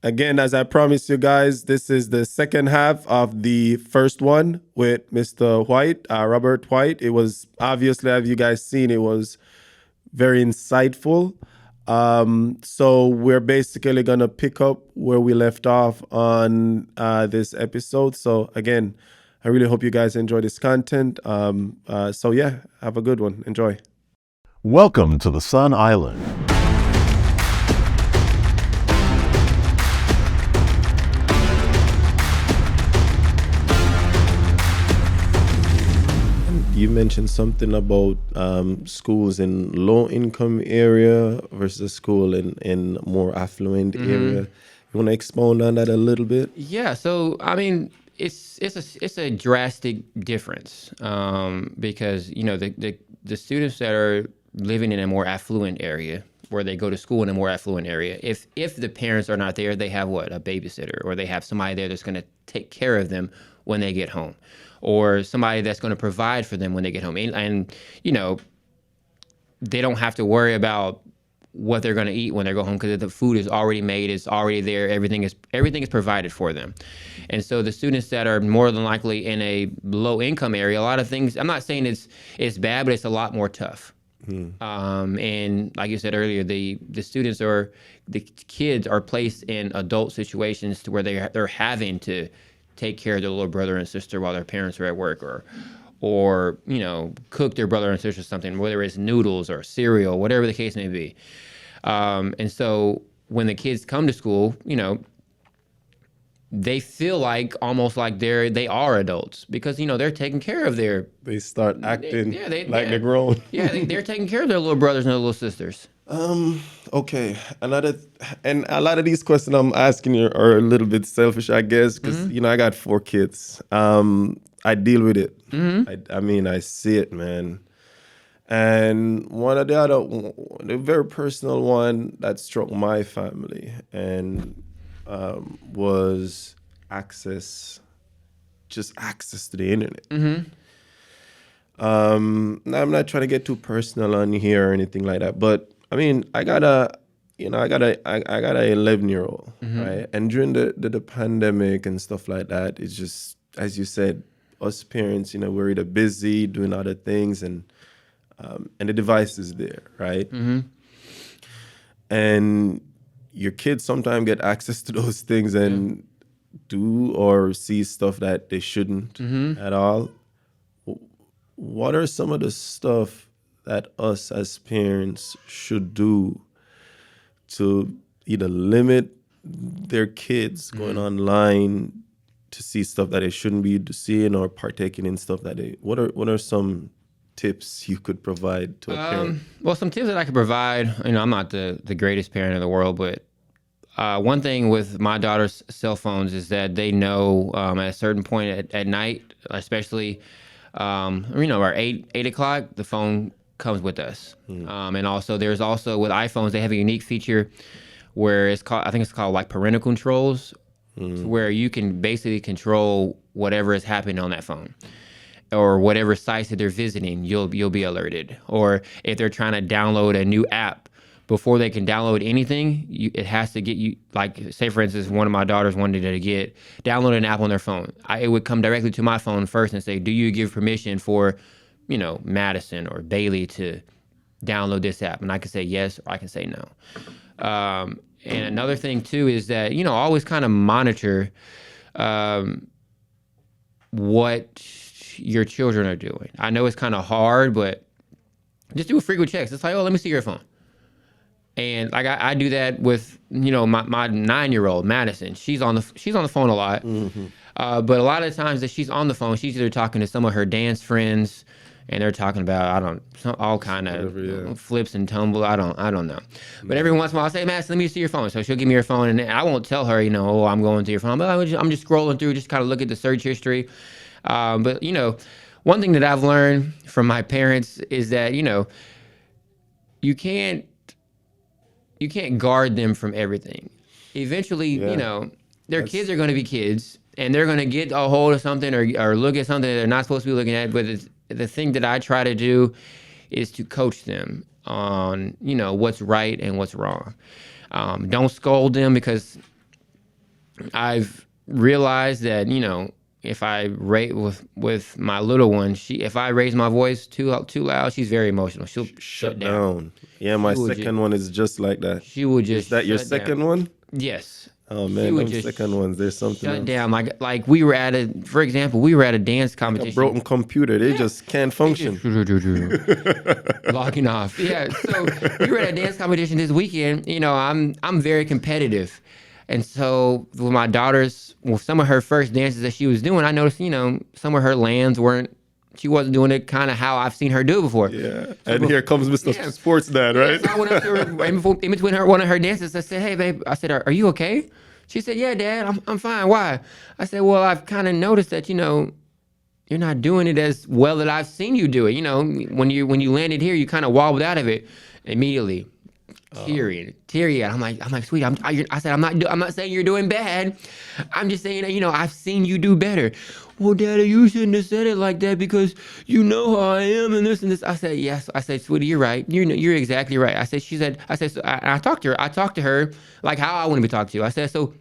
Again, as I promised you guys, this is the second half of the first one with Mr. White, Robert White. It was obviously, have you guys seen, it was very insightful. So we're basically gonna pick up where we left off on this episode. So again, I really hope you guys enjoy this content. So yeah, have a good one. Enjoy. Welcome to the Sun Island. You mentioned something about schools in low income area versus school in more affluent area. You want to expound on that a little bit? Yeah, so I mean, it's a drastic difference because the students that are living in a more affluent area, where they go to school in a more affluent area, if the parents are not there, they have a babysitter, or they have somebody there that's going to take care of them when they get home, or somebody that's going to provide for them when they get home, and they don't have to worry about what they're going to eat when they go home, because the food is already made, it's already there, everything is provided for them. And so the students that are more than likely in a low income area, a lot of things, I'm not saying it's bad, but it's a lot more tough. And like you said earlier, the kids are placed in adult situations to where they're having to take care of their little brother and sister while their parents are at work, or cook their brother and sister something, whether it's noodles or cereal, whatever the case may be. And so when the kids come to school, they feel almost like they are adults, because they're taking care of their. They start acting they're grown. they're taking care of their little brothers and their little sisters. Okay. And a lot of these questions I'm asking you are a little bit selfish, I guess, because I got 4 kids. I deal with it. I mean, I see it, man. And one of the very personal one that struck my family and was just access to the internet. Now I'm not trying to get too personal on here or anything like that, but I mean, I got a 11-year-old, right? And during the pandemic and stuff like that, it's just, as you said, us parents, we're either busy doing other things, and the device is there, right? And your kids sometimes get access to those things and do or see stuff that they shouldn't at all. What are some of the stuff that us as parents should do to either limit their kids going online to see stuff that they shouldn't be seeing, or partaking in stuff that they? What are some tips you could provide to a parent? Well, some tips that I could provide. I'm not the greatest parent in the world, but one thing with my daughter's cell phones is that they know at a certain point at night, especially, or 8 o'clock, the phone comes with us. And also, there's also with iPhones, they have a unique feature where I think it's called like parental controls, where you can basically control whatever is happening on that phone, or whatever sites that they're visiting, you'll be alerted. Or if they're trying to download a new app, before they can download anything, it has to get you, like, say for instance, one of my daughters wanted to download an app on their phone. It would come directly to my phone first and say, do you give permission for, Madison or Bailey to download this app? And I can say yes, or I can say no. And another thing too is that, always kind of monitor what your children are doing. I know it's kind of hard, but just do frequent checks. It's like, oh, let me see your phone. And like I do that with my 9-year-old Madison. She's on the phone a lot, but a lot of the times that she's on the phone, she's either talking to some of her dance friends, and they're talking about all kind of flips and tumble. I don't know. But every once in a while, I'll say, Madison, let me see your phone. So she'll give me her phone, and I won't tell her, oh, I'm going to your phone. But I'm just scrolling through, just kind of look at the search history. But one thing that I've learned from my parents is that you can't guard them from everything. Eventually, their kids are going to be kids, and they're going to get a hold of something or look at something that they're not supposed to be looking at. But the thing that I try to do is to coach them on, what's right and what's wrong. Don't scold them, because I've realized that, if I rate with my little one, if I raise my voice too loud, she's very emotional. She'll Shut down. Yeah, my She would second one is just like that. She would Is just that your shut down. second one? Yes. Oh She man, would them just second ones. There's something shut else. down. Like we were at for example, we were at a dance A competition. broken computer. They just can't function. Locking off. Yeah. So we were at a dance competition this weekend. I'm very competitive. And so with my daughter's, with some of her first dances that she was doing, I noticed, some of her lands she wasn't doing it kind of how I've seen her do it before. Yeah. And here comes Mr. Sports Dad, right? So I went up to her in between one of her dances. I said, "Hey, babe," I said, "Are you okay?" She said, "Yeah, Dad, I'm fine. Why?" I said, "Well, I've kind of noticed that, you're not doing it as well that I've seen you do it. When you landed here, you kind of wobbled out of it immediately." Teary. I'm like, sweet. I said, I'm not saying you're doing bad. I'm just saying that, I've seen you do better. Well, Daddy, you shouldn't have said it like that because you know how I am and this and this. I said, yes. I said, sweetie, you're right. You're exactly right. I said, so I talked to her. I talked to her like how I want to be talked to. I said, so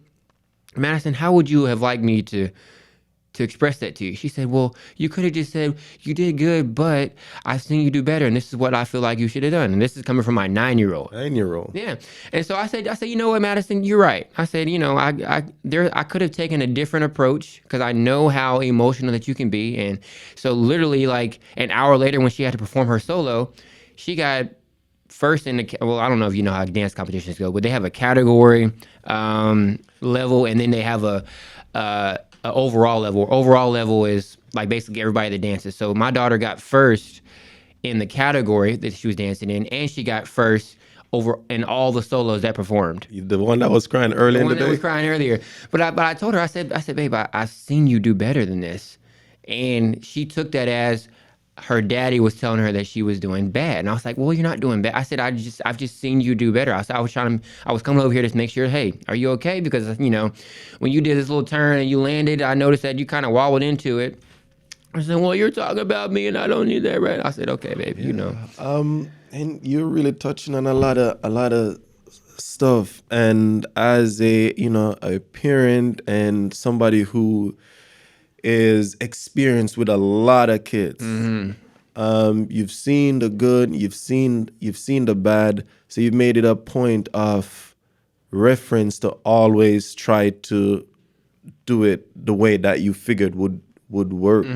Madison, how would you have liked me to express that to you? She said, well, you could have just said, you did good, but I've seen you do better, and this is what I feel like you should have done. And this is coming from my 9-year-old. 9-year-old. Yeah. And so I said, you know what, Madison, you're right. I said, I could have taken a different approach because I know how emotional that you can be. And so literally like an hour later when she had to perform her solo, she got first in well, I don't know if you know how dance competitions go, but they have a category level, and then they have a overall level. Overall level is like basically everybody that dances. So my daughter got first in the category that she was dancing in, and she got first over in all the solos that performed. The one that was crying early in the one that day. was crying earlier. But I told her, I said, babe, I've seen you do better than this. And she took that as her daddy was telling her that she was doing bad. And I was like, well, you're not doing bad. I said, I've just seen you do better. I said, I was coming over here to make sure, hey, are you okay? Because, when you did this little turn and you landed, I noticed that you kind of wobbled into it. I said, well, you're talking about me and I don't need that, right? I said, okay, babe, And you're really touching on a lot of stuff. And as a parent and somebody who is experienced with a lot of kids, you've seen the good, you've seen the bad. So you've made it a point of reference to always try to do it the way that you figured would work.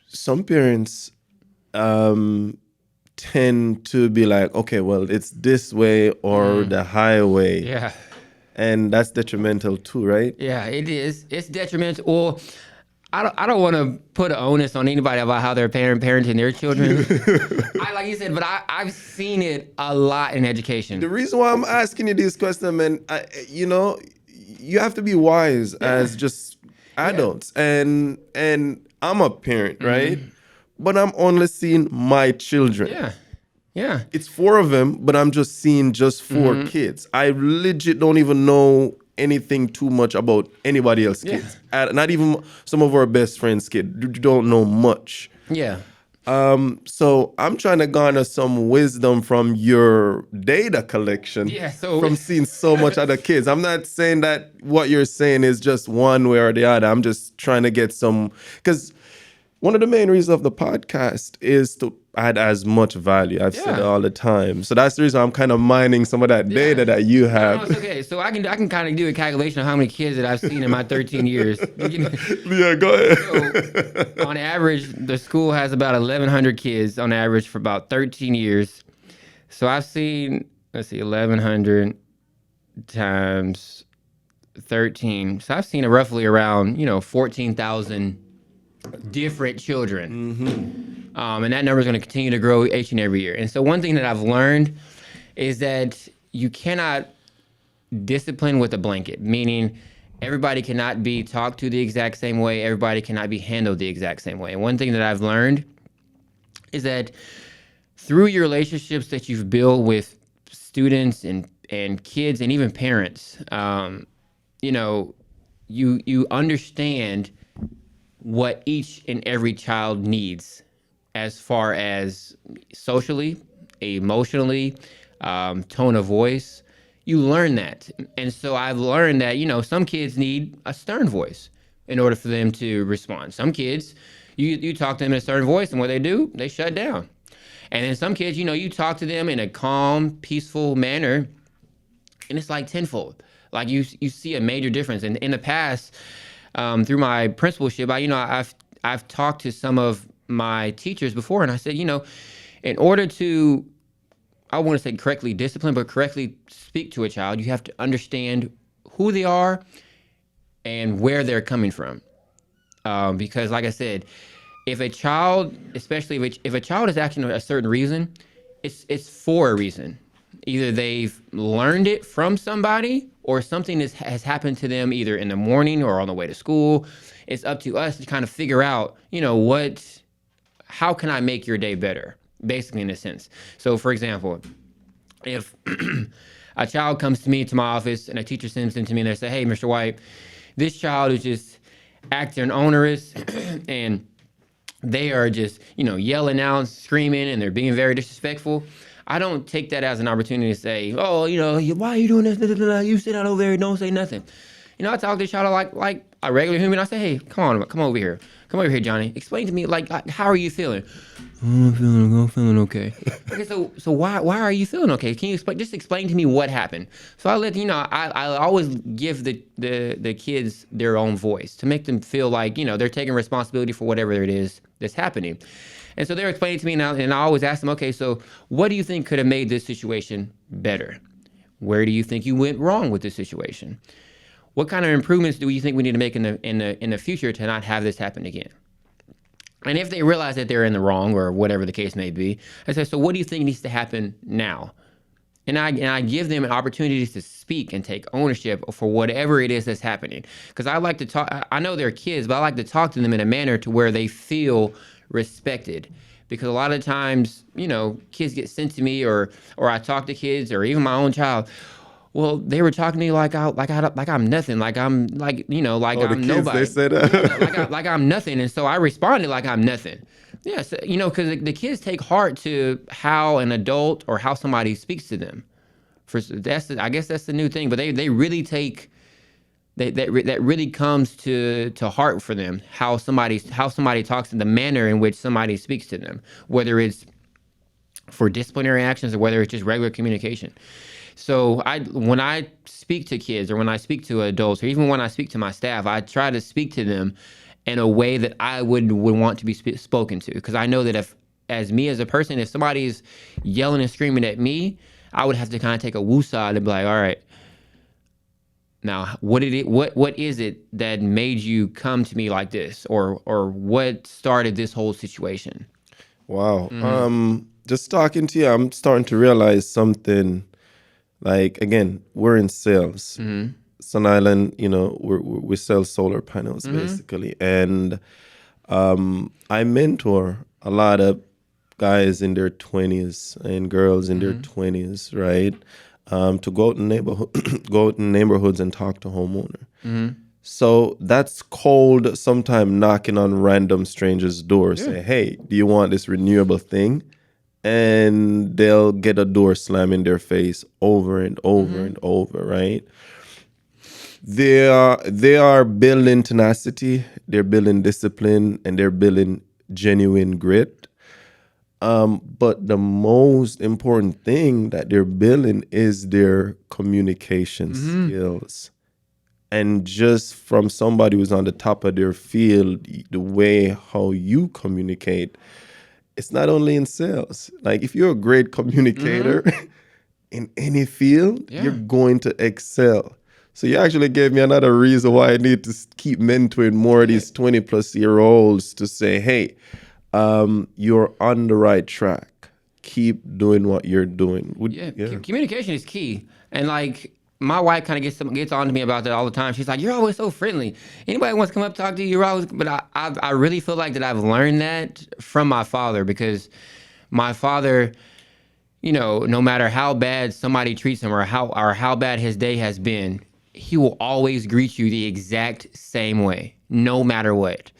Some parents tend to be like, okay, well, it's this way or the highway. Yeah. And that's detrimental too, right? Yeah, it is. It's detrimental. Well, I don't want to put an onus on anybody about how they're parenting their children. Like you said, but I've seen it a lot in education. The reason why I'm asking you these questions, man, you have to be wise as just adults. And I'm a parent, right? But I'm only seeing my children. Yeah. Yeah. It's 4 of them, but I'm just seeing just 4 kids. I legit don't even know anything too much about anybody else's kids. Not even some of our best friends' kids. You don't know much. Yeah. So I'm trying to garner some wisdom from your data collection. Yeah, so from seeing so much other kids. I'm not saying that what you're saying is just one way or the other. I'm just trying to get some, because one of the main reasons of the podcast is to add as much value. I've said it all the time. So that's the reason I'm kind of mining some of that data that you have. No, it's okay. So I can kind of do a calculation of how many kids that I've seen in my 13 years. Yeah, go ahead. So, on average, the school has about 1,100 kids on average for about 13 years. So I've seen, 1,100 times 13. So I've seen roughly around, 14,000 different children. And that number is going to continue to grow each and every year. And so one thing that I've learned is that you cannot discipline with a blanket, meaning everybody cannot be talked to the exact same way. Everybody cannot be handled the exact same way. And one thing that I've learned is that through your relationships that you've built with students and kids and even parents, you understand what each and every child needs as far as socially, emotionally, tone of voice. you learn that. And so I've learned that, some kids need a stern voice in order for them to respond. Some kids, you talk to them in a certain voice, and what they do, they shut down. And then some kids, you talk to them in a calm, peaceful manner, and it's like tenfold. Like you see a major difference. And in the past, through my principalship, I've talked to some of my teachers before, and I said, in order to, I want to say correctly discipline, but correctly speak to a child, you have to understand who they are and where they're coming from. Because like I said, if a child, especially if a child is acting a certain reason, it's for a reason. Either they've learned it from somebody or something has happened to them either in the morning or on the way to school. It's up to us to kind of figure out, how can I make your day better? Basically, in a sense. So, for example, if a child comes to me to my office and a teacher sends them to me and they say, hey, Mr. White, this child is just acting onerous and they are just, yelling out, screaming, and they're being very disrespectful. I don't take that as an opportunity to say, oh, why are you doing this? You sit out over there and don't say nothing. I talk to the child like a regular human. I say, hey, come over here. Come over here, Johnny. Explain to me, like how are you feeling? I'm feeling okay. Okay, so why are you feeling okay? Can you explain to me what happened? So I let I always give the kids their own voice to make them feel like they're taking responsibility for whatever it is that's happening. And so they're explaining to me now, and I always ask them, okay, so what do you think could have made this situation better? Where do you think you went wrong with this situation? What kind of improvements do you think we need to make in the future to not have this happen again? And if they realize that they're in the wrong or whatever the case may be, I say, so what do you think needs to happen now? And I give them an opportunity to speak and take ownership for whatever it is that's happening. Because I like to talk, I know they're kids, but I like to talk to them in a manner to where they feel respected. Because a lot of times, kids get sent to me or I talk to kids or even my own child. Well, they were talking to me like I'm nothing, like I'm like I'm nobody. They said like I'm nothing, and so I responded like I'm nothing. Yes, because the kids take heart to how an adult or how somebody speaks to them. I guess that's the new thing, but they really take that really comes to heart for them how somebody talks in the manner in which somebody speaks to them, whether it's for disciplinary actions or whether it's just regular communication. So when I speak to kids or when I speak to adults or even when I speak to my staff, I try to speak to them in a way that I would want to be spoken to. Because I know that as a person, if somebody's yelling and screaming at me, I would have to kind of take a woosah and be like, all right, now what is it that made you come to me like this? Or what started this whole situation? Wow. Mm-hmm. Just talking to you, I'm starting to realize something. Like, again, we're in sales. Mm-hmm. Sun Island, we sell solar panels, mm-hmm. basically. And I mentor a lot of guys in their 20s and girls in mm-hmm. their 20s, right? To go out in neighborhoods and talk to homeowner. Mm-hmm. So that's cold, sometime knocking on random strangers' doors. Yeah. Say, hey, do you want this renewable thing? And they'll get a door slam in their face over and over mm-hmm. and over, right? They are building tenacity, they're building discipline, and they're building genuine grit. But the most important thing that they're building is their communication mm-hmm. skills. And just from somebody who's on the top of their field, the way how you communicate, it's not only in sales. Like, if you're a great communicator mm-hmm. in any field, yeah. you're going to excel. So you actually gave me another reason why I need to keep mentoring more of these 20-plus-year-olds to say, hey, you're on the right track. Keep doing what you're doing. Communication is key. And, like, my wife kind of gets on to me about that all the time. She's like, you're always so friendly. Anybody wants to come up talk to you, you're always. But I really feel like that I've learned that from my father, because my father, no matter how bad somebody treats him or how bad his day has been, he will always greet you the exact same way, no matter what.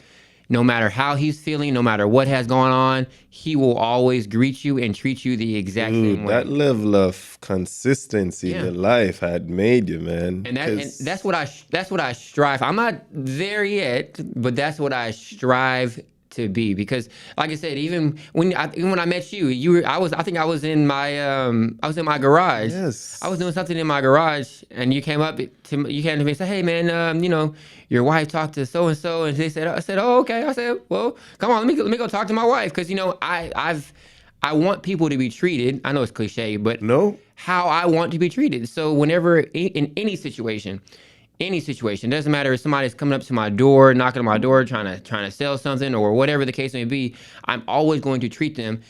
no matter how he's feeling, no matter what has going on, he will always greet you and treat you the exact same way. That level of consistency in your life had made you, man. And that's what I strive. I'm not there yet, but that's what I strive to be. Because, like I said, even when I met you, I think I was in my garage. Yes. I was doing something in my garage, and you came to me and said, "Hey, man, your wife talked to so and so," and I said, "Oh, okay." I said, "Well, come on, let me go talk to my wife," because I want people to be treated. I know it's cliche, but No. how I want to be treated. So whenever in any situation, doesn't matter if somebody's coming up to my door, knocking on my door, trying to sell something or whatever the case may be, I'm always going to treat them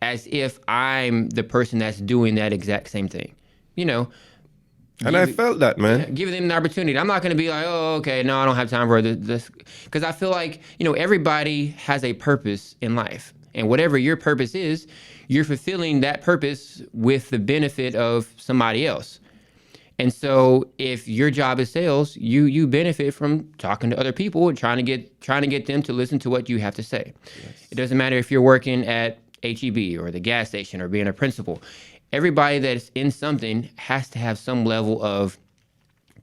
as if I'm the person that's doing that exact same thing. And I felt that, man. Give them an opportunity. I'm not going to be like, oh, okay, no, I don't have time for this. Because I feel like, everybody has a purpose in life. And whatever your purpose is, you're fulfilling that purpose with the benefit of somebody else. And so if your job is sales, you benefit from talking to other people and trying to get them to listen to what you have to say. Yes. It doesn't matter if you're working at HEB or the gas station or being a principal. Everybody that's in something has to have some level of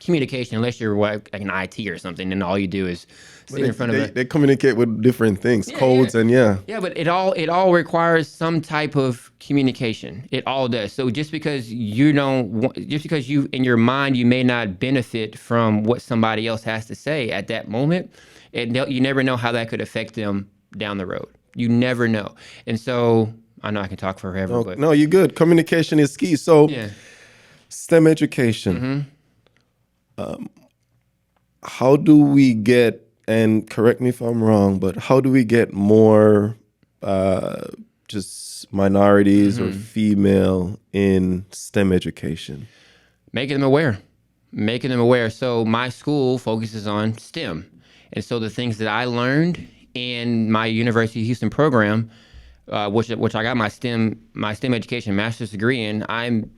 communication, unless you're like an IT or something, and all you do is sit in front of they communicate with different things, codes, and yeah, but it all requires some type of communication. It all does. So just because you in your mind you may not benefit from what somebody else has to say at that moment, you never know how that could affect them down the road. You never know. And so I know I can talk forever, but no, you're good. Communication is key. So STEM education. Mm-hmm. How do we get, and correct me if I'm wrong, but how do we get more just minorities or female in STEM education? Making them aware. So my school focuses on STEM. And so the things that I learned in my University of Houston program, which I got my STEM education master's degree in, I'm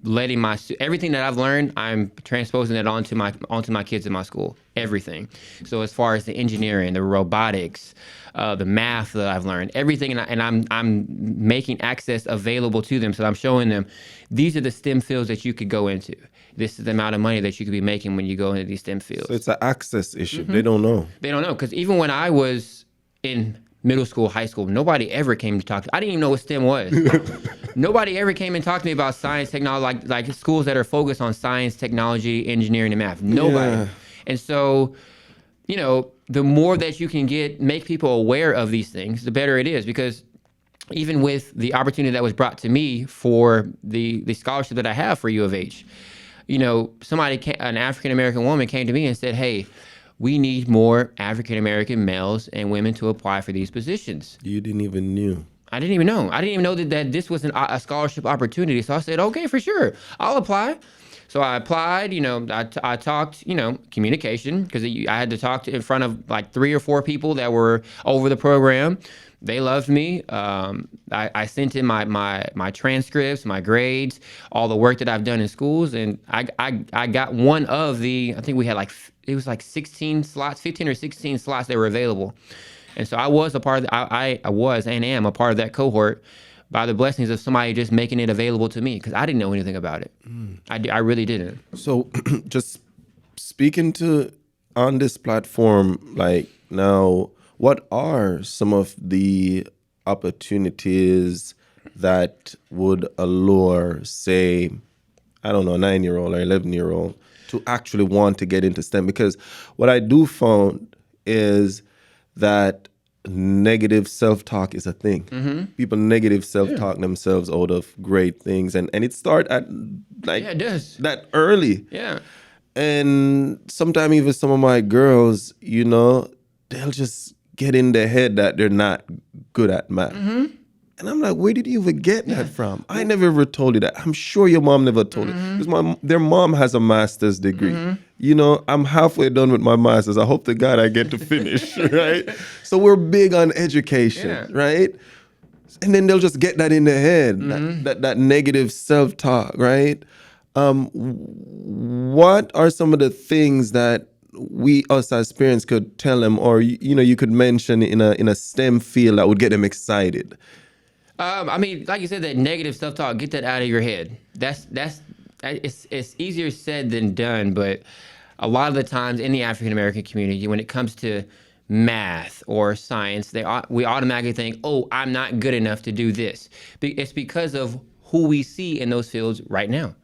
letting everything that I've learned, I'm transposing it onto my kids in my school. Everything. So as far as the engineering, the robotics, the math that I've learned, everything, and I'm making access available to them. So I'm showing them these are the STEM fields that you could go into. This is the amount of money that you could be making when you go into these STEM fields. So it's an access issue. They don't know. They don't know, because even when I was in middle school, high school, nobody ever came to talk to me. I didn't even know what STEM was. Nobody ever came and talked to me about science, technology, like schools that are focused on science, technology, engineering, and math. Nobody. Yeah. And so, the more that you can make people aware of these things, the better it is. Because even with the opportunity that was brought to me for the scholarship that I have for U of H, an African-American woman came to me and said, "Hey, we need more African-American males and women to apply for these positions." You didn't even knew. I didn't even know. I didn't even know that this was a scholarship opportunity. So I said, okay, for sure, I'll apply. So I applied. I talked. Communication, because I had to talk in front of like 3 or 4 people that were over the program. They loved me. I sent in my transcripts, my grades, all the work that I've done in schools, and I got one of I think we had it was like 16 slots, 15 or 16 slots that were available. And so I was a part of I was and am a part of that cohort by the blessings of somebody just making it available to me, because I didn't know anything about it. I really didn't. So just speaking on this platform, like now, what are some of the opportunities that would allure, say, I don't know, a 9-year-old or 11-year-old to actually want to get into STEM? Because what I do found is that negative self-talk is a thing. Mm-hmm. People negative self-talk themselves out of great things. And it starts at it does. That early. Yeah. And sometimes even some of my girls, they'll just get in their head that they're not good at math. Mm-hmm. And I'm like, where did you even get that from? I never ever told you that. I'm sure your mom never told you. Because their mom has a master's degree. Mm-hmm. I'm halfway done with my master's. I hope to God I get to finish, right? So we're big on education, right? And then they'll just get that in their head, that negative self-talk, right? What are some of the things that we us as parents could tell them, or you could mention in a STEM field that would get them excited? I mean, like you said, that negative self-talk, get that out of your head. It's easier said than done, but a lot of the times in the African American community, when it comes to math or science, we automatically think, "Oh, I'm not good enough to do this." It's because of who we see in those fields right now.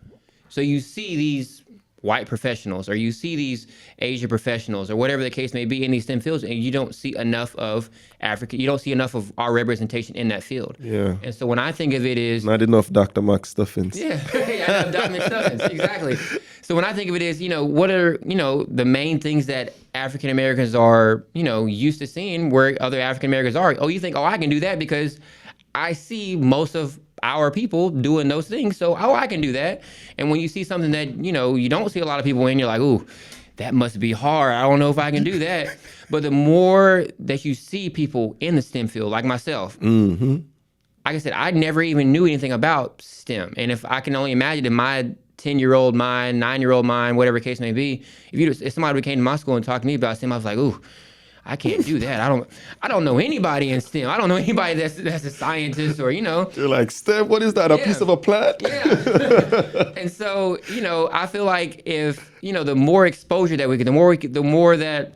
So you see these white professionals, or you see these Asian professionals, or whatever the case may be in these STEM fields, and you don't see enough of Africa. You don't see enough of our representation in that field. Yeah. And so when I think of it is Not enough Dr. Max Stuffins. yeah, yeah, Dr. Stubbins, exactly. So when I think of it is, what are, the main things that African Americans are, used to seeing where other African Americans are. Oh, you think, oh, I can do that because I see most of our people doing those things. So, oh, I can do that. And when you see something that, you don't see a lot of people in, you're like, ooh, that must be hard. I don't know if I can do that. But the more that you see people in the STEM field, like myself, like I said, I never even knew anything about STEM. And if I can only imagine in my 10-year-old mind, 9-year-old mind, whatever the case may be, if somebody came to my school and talked to me about STEM, I was like, ooh, I can't do that. I don't know anybody in STEM. I don't know anybody that's a scientist or, You're like, STEM, what is that? A piece of a plant? Yeah. And so, I feel like if, the more exposure that we get, the more that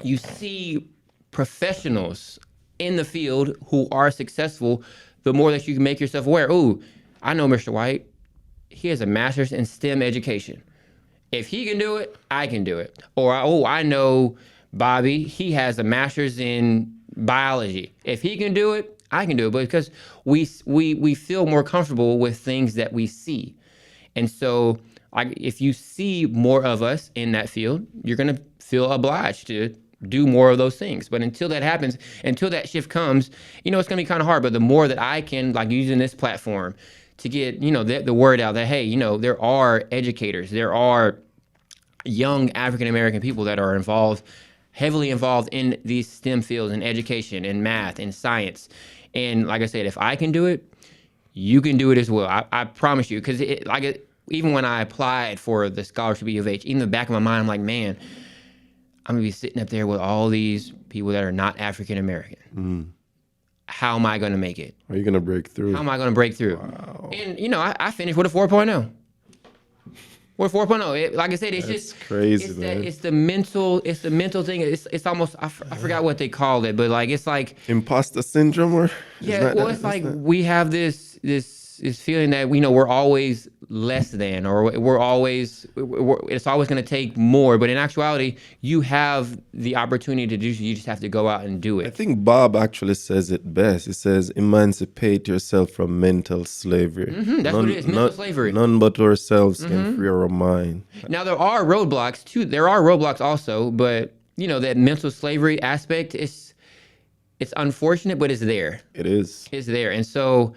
you see professionals in the field who are successful, the more that you can make yourself aware. Ooh, I know Mr. White. He has a master's in STEM education. If he can do it, I can do it. Or, I know Bobby, he has a master's in biology. If he can do it, I can do it. But because we feel more comfortable with things that we see. And so if you see more of us in that field, you're going to feel obliged to do more of those things. But until that happens, until that shift comes, it's going to be kind of hard. But the more that I can, like using this platform to get, the word out that, hey, there are educators, there are young African-American people that are heavily involved in these STEM fields in education and math and science. And like I said, if I can do it, you can do it as well. I promise you. Because even when I applied for the scholarship at U of H, in the back of my mind, I'm like, man, I'm going to be sitting up there with all these people that are not African American. How am I going to make it? Are you going to break through? How am I going to break through? Wow. And, I finished with a 4.0. We're 4.0. Like I said, it's That's just crazy, man. It's the mental thing. It's almost I forgot what they called it, but like it's like imposter syndrome, or it's like we have this feeling that we're always less than, or it's always going to take more. But in actuality, you have the opportunity to do. You just have to go out and do it. I think Bob actually says it best. He says, "Emancipate yourself from mental slavery." That's what it is. Mental slavery. None but ourselves can free our mind. Now there are roadblocks too. There are roadblocks also, but that mental slavery aspect it's unfortunate, but it's there. It is. It's there, and so.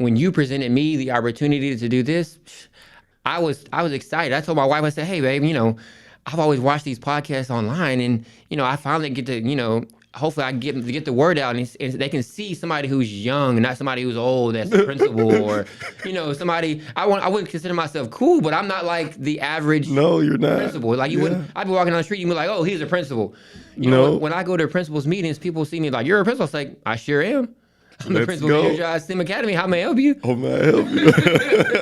When you presented me the opportunity to do this, I was excited. I told my wife, I said, hey, babe, I've always watched these podcasts online, and, I finally get to, hopefully I get the word out, and they can see somebody who's young, not somebody who's old that's the principal, or, somebody, I wouldn't consider myself cool, but I'm not like the average No, you're not. principal. Like you wouldn't, I'd be walking down the street, you'd be like, oh, he's a principal. When I go to principal's meetings, people see me like, you're a principal. It's like, I sure am. I'm the principal of New Drive STEM Academy. How may I help you? Oh, may I help you?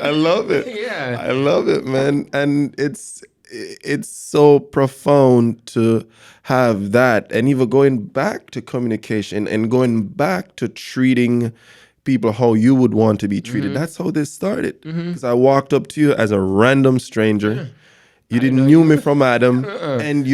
I love it. Yeah. I love it, man. And it's so profound to have that. And even going back to communication and going back to treating people how you would want to be treated. That's how this started. Because I walked up to you as a random stranger. Yeah. You didn't knew me from Adam. And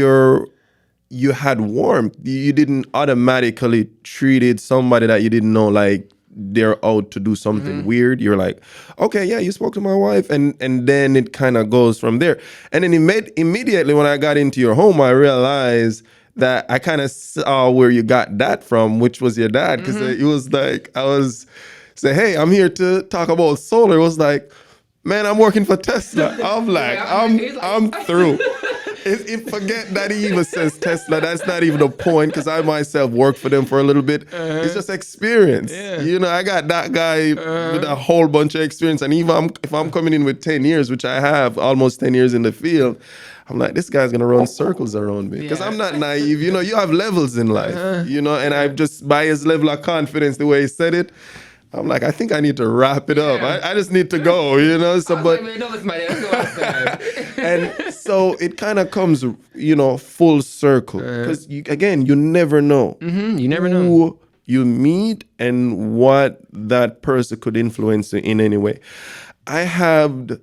you had warmth. You didn't automatically treated somebody that you didn't know like they're out to do something weird. You're like, okay, yeah, you spoke to my wife, and then it kind of goes from there. And then immediately when I got into your home, I realized that I kind of saw where you got that from, which was your dad, because it was like I was say, hey, I'm here to talk about solar. It was like, man, I'm working for Tesla. I'm like, I'm through. Forget that he even says Tesla. That's not even the point, because I myself worked for them for a little bit. It's just experience. Yeah. You know, I got that guy with a whole bunch of experience. And even if I'm coming in with 10 years, which I have, almost 10 years in the field, I'm like, this guy's going to run circles around me. Because Yeah. I'm not naive. You know, you have levels in life, you know, and I've just, by his level of confidence, the way he said it, I'm like, I think I need to wrap it up. Yeah. I just need to go, you know. So, but Man, don't listen to my dad. Let's go outside. and so it kind of comes, you know, full circle, because again, you never know You never know. who you meet and what that person could influence in any way. I have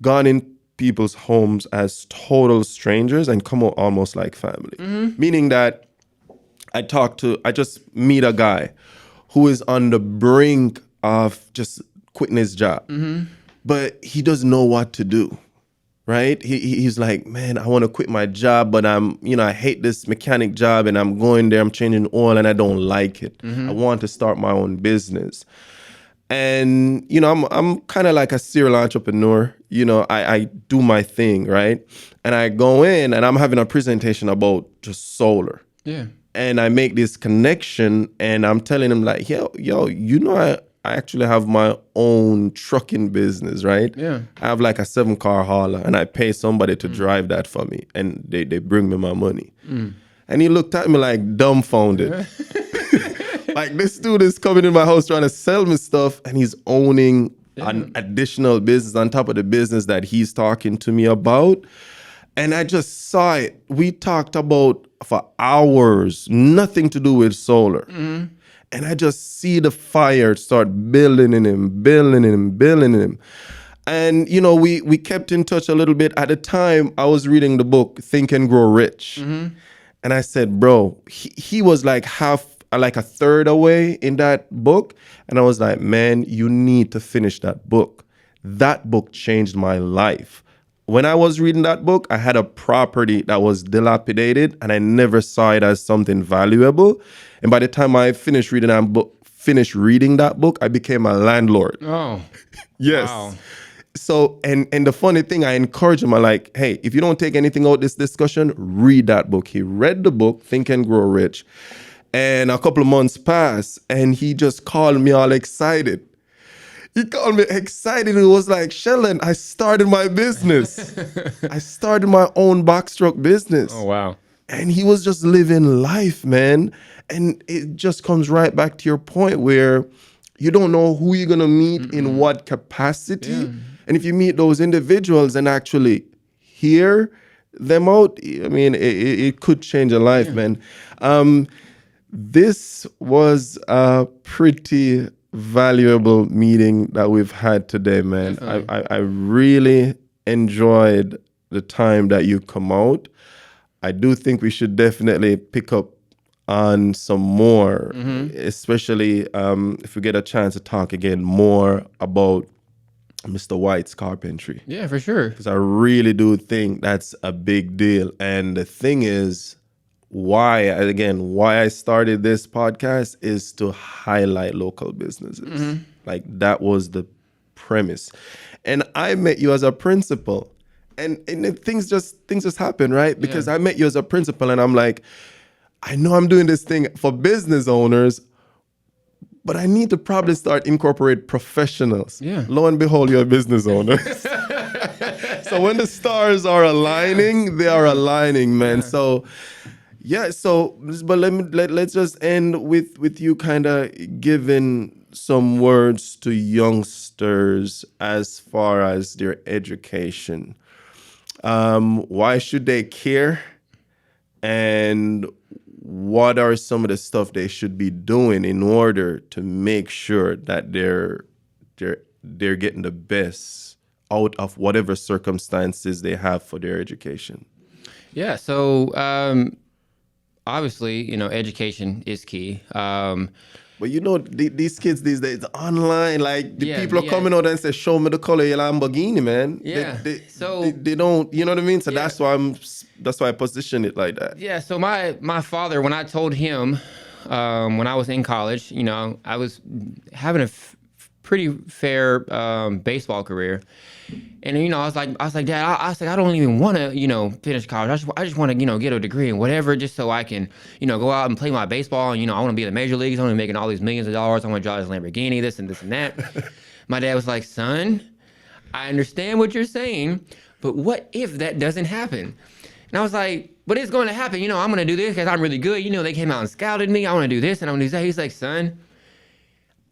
gone in people's homes as total strangers and come out almost like family, meaning that I just meet a guy who is on the brink of just quitting his job, but he doesn't know what to do, right? He's like, man, I want to quit my job, but I hate this mechanic job, and I'm going there, I'm changing oil, and I don't like it. I want to start my own business. And, you know, I'm kind of like a serial entrepreneur. You know, I do my thing, right? And I go in and I'm having a presentation about just solar. Yeah. And I make this connection, and I'm telling him like, yo, you know, I actually have my own trucking business, right? Yeah. I have like a 7-car hauler, and I pay somebody to drive that for me, and they bring me my money. And he looked at me like dumbfounded. Like, this dude is coming in my house trying to sell me stuff, and he's owning an additional business on top of the business that he's talking to me about. And I just saw it. We talked about for hours, nothing to do with solar. And I just see the fire start building in him. And, you know, we kept in touch a little bit. At the time, I was reading the book, Think and Grow Rich. And I said, bro, he was like a third away in that book. And I was like, man, you need to finish that book. That book changed my life. When I was reading that book, I had a property that was dilapidated, and I never saw it as something valuable. And by the time I finished reading that book, I became a landlord. Oh. Yes. Wow. So, and the funny thing, I encourage him, I'm like, hey, if you don't take anything out this discussion, read that book. He read the book, Think and Grow Rich. And a couple of months passed, and he just called me all excited. He called me excited. He was like, Sheldon, I started my business. I started my own box truck business. Oh, wow. And he was just living life, man. And it just comes right back to your point where you don't know who you're going to meet in what capacity. Yeah. And if you meet those individuals and actually hear them out, I mean, it could change a life, man. This was a pretty valuable meeting that we've had today, man. I really enjoyed the time that you come out. I do think we should definitely pick up on some more, especially if we get a chance to talk again more about Mr. White's carpentry. Yeah, for sure. Because I really do think that's a big deal. And the thing is, why I started this podcast is to highlight local businesses. Like, that was the premise. And I met you as a principal, and things just happen, right? Because I met you as a principal, and I'm like, I know I'm doing this thing for business owners, but I need to probably start incorporate professionals. Yeah. Lo and behold, you're a business owner. So when the stars are aligning, they are aligning, man. So yeah, but let's just end with you kind of giving some words to youngsters as far as their education. Why should they care? And what are some of the stuff they should be doing in order to make sure that they're getting the best out of whatever circumstances they have for their education? Yeah. So, obviously, you know, education is key. But you know, these kids these days, online, like the Yeah, people are yeah. coming out and say, "Show me the color of your Lamborghini, man." Yeah, They don't, you know what I mean. So Yeah. that's why I position it like that. Yeah. So my father, when I told him, when I was in college, you know, I was having a pretty fair baseball career. And I was like, Dad, I don't even want to, finish college. I just want to, get a degree and whatever, just so I can, go out and play my baseball. And I want to be in the major leagues. I want to be making all these millions of dollars. I want to drive this Lamborghini, this and that. My dad was like, son, I understand what you're saying, but what if that doesn't happen? And I was like, but it's going to happen. I'm going to do this because I'm really good. They came out and scouted me. I want to do this and I'm going to do that. He's like, son,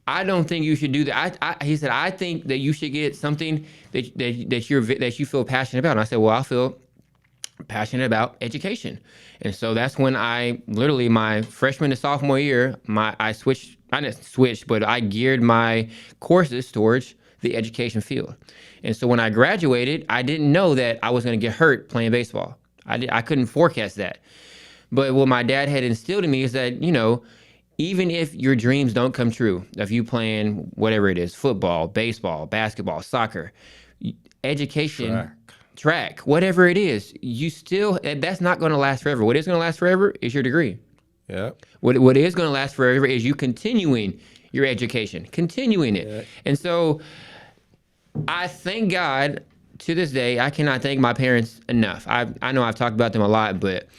I don't think you should do that. He said, I think that you should get something that you feel passionate about. And I said, well, I feel passionate about education. And so that's when I literally my freshman to sophomore year, I didn't switch, but I geared my courses towards the education field. And so when I graduated, I didn't know that I was going to get hurt playing baseball. I couldn't forecast that. But what my dad had instilled in me is that, even if your dreams don't come true, if you playing whatever it is, football, baseball, basketball, soccer, education, track, whatever it is, that's not going to last forever. What is going to last forever is your degree. Yeah. What is going to last forever is you continuing your education, continuing it. Yeah. And so I thank God to this day. I cannot thank my parents enough. I know I've talked about them a lot, but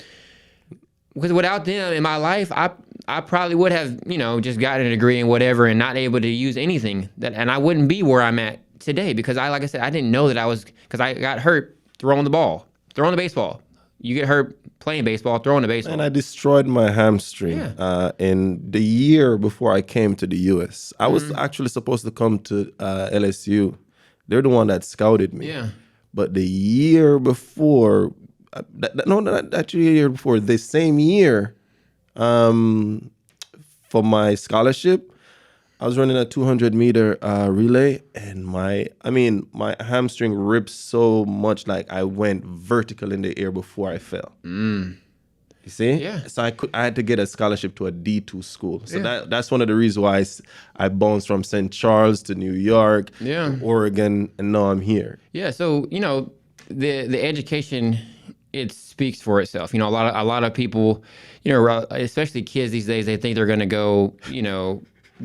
because without them in my life, I probably would have, just gotten a degree in whatever and not able to use anything and I wouldn't be where I'm at today because like I said, I didn't know that because I got hurt throwing the baseball. You get hurt playing baseball, throwing the baseball. And I destroyed my hamstring in the year before I came to the U.S. I was actually supposed to come to LSU. They're the one that scouted me. Yeah. But the year before, not actually a year before, the same year, for my scholarship, I was running a 200-meter relay, and my hamstring ripped so much, like I went vertical in the air before I fell. You see? Yeah. So I had to get a scholarship to a D2 school. So that's one of the reasons why I bounced from St. Charles to New York, to Oregon, and now I'm here. Yeah. So the education, it speaks for itself. A lot of people, especially kids these days, they think they're going to go,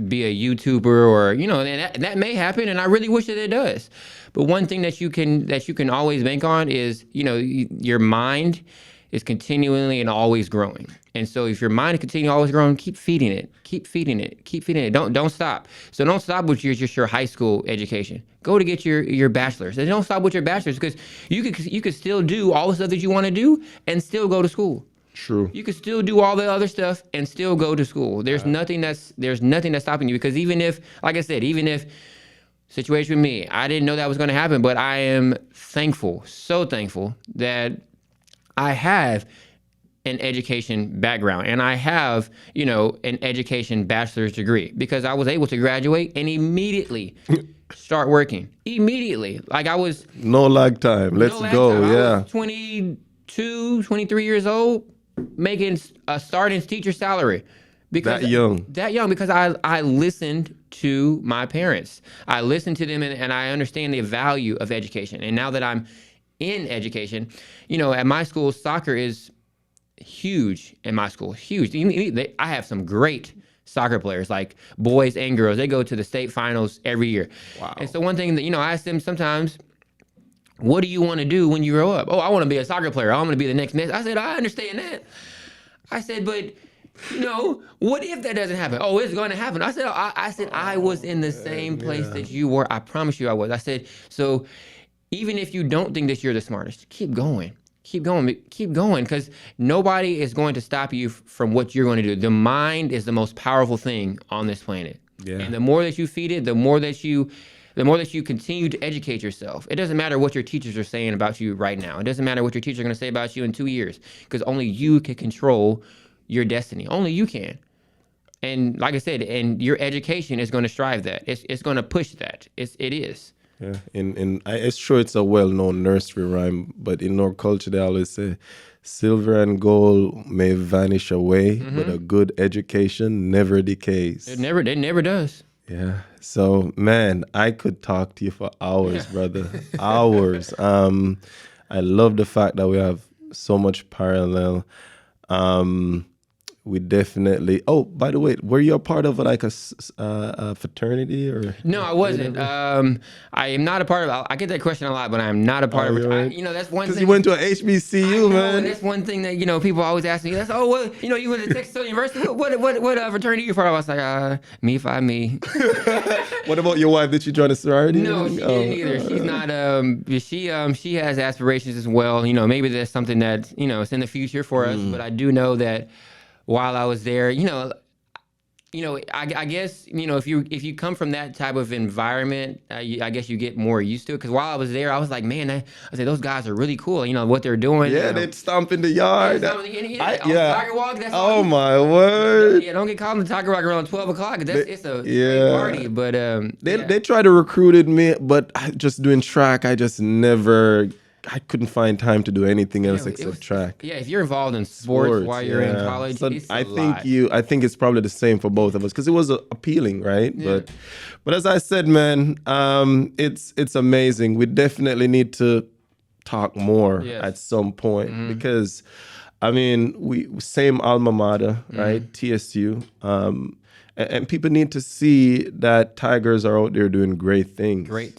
be a YouTuber or, and that may happen. And I really wish that it does. But one thing that you can always bank on is, your mind is continually and always growing. And so if your mind is continually always growing, keep feeding it. Don't stop. So don't stop with just your high school education. Go to get your bachelor's. And don't stop with your bachelor's because you could still do all the stuff that you want to do and still go to school. True. You could still do all the other stuff and still go to school. There's nothing that's stopping you because even if situation with me, I didn't know that was going to happen, but I am thankful, so thankful that I have an education background and I have, an education bachelor's degree because I was able to graduate and immediately start working. Immediately. Like I was... No lag time. Let's go. I was 22, 23 years old making a starting teacher salary. Because that young because I listened to my parents. I listened to them and I understand the value of education. And now that I'm in education, at my school, soccer is huge in my school, huge. I have some great soccer players, like boys and girls. They go to the state finals every year. Wow. And so one thing that, I ask them sometimes, what do you want to do when you grow up? Oh, I want to be a soccer player. I'm going to be the next Messi. I said, I understand that. I said, but what if that doesn't happen? Oh, it's going to happen. I said, I was in the same place that you were. I promise you I was. I said, so even if you don't think that you're the smartest, keep going. Keep going, because nobody is going to stop you from what you're going to do. The mind is the most powerful thing on this planet. Yeah. And the more that you feed it, the more that you continue to educate yourself. It doesn't matter what your teachers are saying about you right now. It doesn't matter what your teachers are going to say about you in 2 years, because only you can control your destiny. Only you can. And like I said, and your education is going to strive that. It's going to push that. It is. Yeah, it's sure it's a well-known nursery rhyme, but in our culture they always say, silver and gold may vanish away, but a good education never decays. It never does. Yeah. So, man, I could talk to you for hours, brother. Hours. I love the fact that we have so much parallel. we definitely. Oh, by the way, were you a part of like a fraternity or? No, I wasn't. I am not a part of. I get that question a lot, but I am not a part of. That's one Because thing. you went to a I HBCU, know, man. and that's one thing that people always ask me. That's well, you went to Texas Southern University. What fraternity you part of? I was like, me, five me. What about your wife? Did she join a sorority? No, she didn't either. She's not. She has aspirations as well. Maybe that's something that it's in the future for us. But I do know that while I was there, I guess if you come from that type of environment, I guess you get more used to it. Because while I was there, I was like, man, I said those guys are really cool. What they're doing. Yeah, they'd stomp in the yard. On the Tiger Walk. That's oh my word! Yeah, don't get caught on the Tiger Walk around 12 o'clock. It's a great party. But they tried to recruited me, but just doing track, I couldn't find time to do anything else except track. Yeah, if you're involved in sports while you're in college, so it's I think it's probably the same for both of us because it was appealing, right? Yeah. But as I said, man, it's amazing. We definitely need to talk more at some point because, I mean, we same alma mater, right? TSU. And people need to see that Tigers are out there doing great things. Great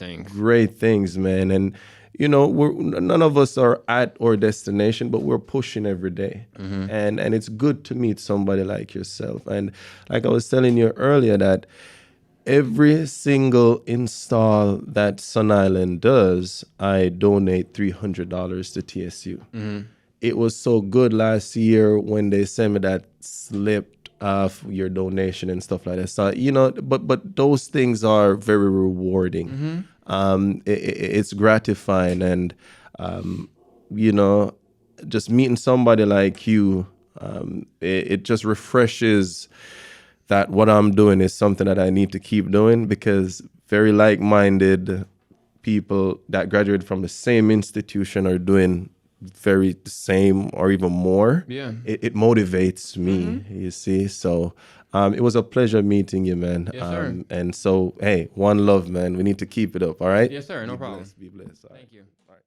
things, man. And none of us are at our destination, but we're pushing every day. And it's good to meet somebody like yourself. And like I was telling you earlier, that every single install that Sun Island does, I donate $300 to TSU. It was so good last year when they sent me that slip of your donation and stuff like that. So, but those things are very rewarding. It's gratifying, and just meeting somebody like you, it just refreshes that what I'm doing is something that I need to keep doing, because very like-minded people that graduated from the same institution are doing very the same or even more. Yeah. It motivates me, you see. So it was a pleasure meeting you, man. Yes, sir. And so, hey, one love, man. We need to keep it up, all right? Yes, sir. No problem. Be blessed. All right. Thank you. All right.